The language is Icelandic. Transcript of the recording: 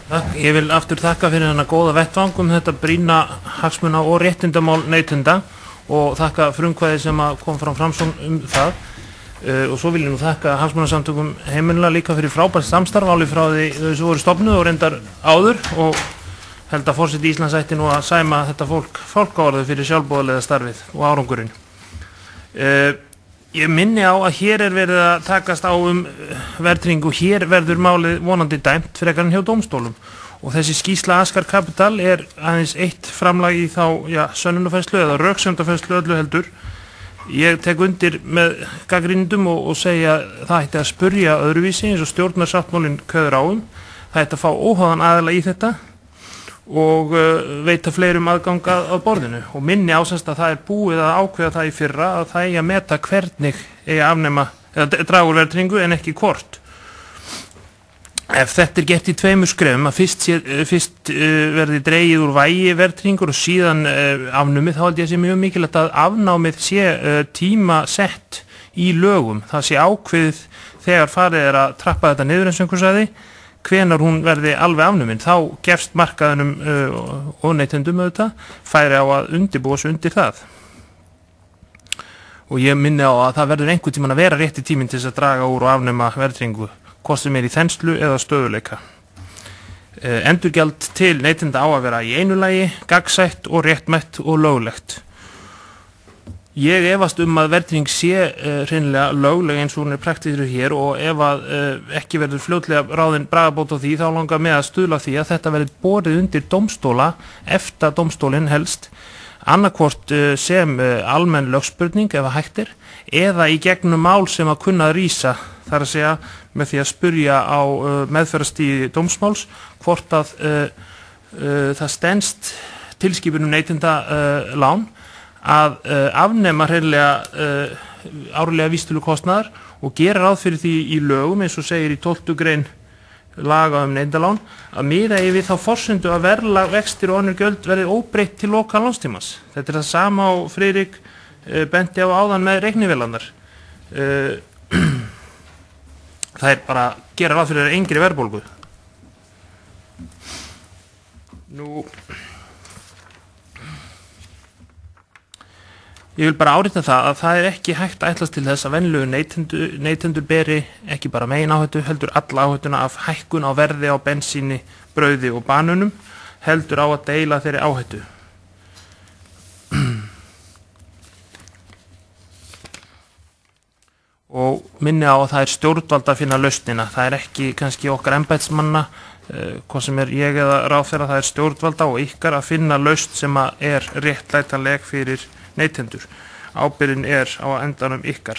Ég vil aftur þakka fyrir hennar góða vettvang þetta brýna hagsmuna og réttindamál neytenda og þakka frumkvæði sem kom fram Framsókn það. Og svo vil ég nú þakka hagsmunasamtökum heimilanna líka fyrir frábært samstarf alveg frá því þau voru stofnuð og reyndar áður og held að forseti Íslands ætti nú að sæma þetta fálkaorðu fyrir sjálfboðaliða starfið og árangurinn. Ég minni á að hér verið að takast á verðtryggingu og hér verður málið vonandi dæmt frekar en hjá dómstólum og þessi skýrsla Askar Capital aðeins eitt framlag í þá sönnunarfærslu eða röksemdafærslu öllu heldur. Ég tek undir með gagnrýnendum og segja það ætti að spurja öðruvísi eins og stjórnarsáttmálinn kveður á það ætti að fá óháðan aðila í þetta og veita fleirum aðgang að borðinu og minni ásast að það búið að ákveða það í fyrra að það eigi að meta hvernig eigi að afnema eða draga úr verðtryggingu en ekki hvort. Ef þetta gert í tveimur skrefum að fyrst verði dregið úr vægi verðtryggingur og síðan afnumið þá held ég að sé mjög mikilvægt að afnámið sé tímasett í lögum. Það sé ákveðið þegar farið að trappa þetta niður eins og einhver sagði hvenar hún verði alveg afnumin, þá gefst markaðunum og neytendum færi á að undirbúa sig undir það. Og ég minni á að það verður einhvern tímann að vera rétti tíminn til þess að draga úr og afnema verðtryggingu, hvort sem í þenslu eða stöðuleika. Endurgjald til neytenda á að vera í einu lagi, gagnsætt og réttmætt og löglegt. Ég efast að verðtrygging sé hreinlega lögleg eins og hún praktískur hér og ef að ekki verður fljótlega ráðin bragarbót á því þá langar mig að stuðla því að þetta verði borið undir dómstóla eftir dómstólinn helst annarkvort sem almenn lögspurning ef að hægt eða í gegnum mál sem að kunna að rísa þar að segja með því að spurja á meðferðarstig dómsmáls hvort að það stenst tilskipunum neytendalán að afnema hreinlega árlega vísitölukostnaðar og gera ráð fyrir því í lögum eins og segir í 12. grein laga neytendalán að miða yfir þá forsendu að verðlag, vextir og önnur gjöld verði óbreytt til loka lánstímans. Þetta það sama á Friðrik benti á áðan með reiknivélarnar. Það bara gera ráð fyrir engri verðbólgu. Ég vil bara árétta það að það ekki hægt að ætlast til þess að venjulegu neytendur beri ekki bara megináhættu heldur alla áhættuna af hækkun á verði á bensíni, brauði og banönum heldur á að deila þeirri áhættu. Og minni á að það stjórnvald að finna lausnina. Það ekki kannski okkar embættismanna, hvað sem ég eða ráðherra, það stjórnvalda og ykkar að finna lausn sem réttlætanleg fyrir neytendur. Ábyrgðin á endanum ykkar.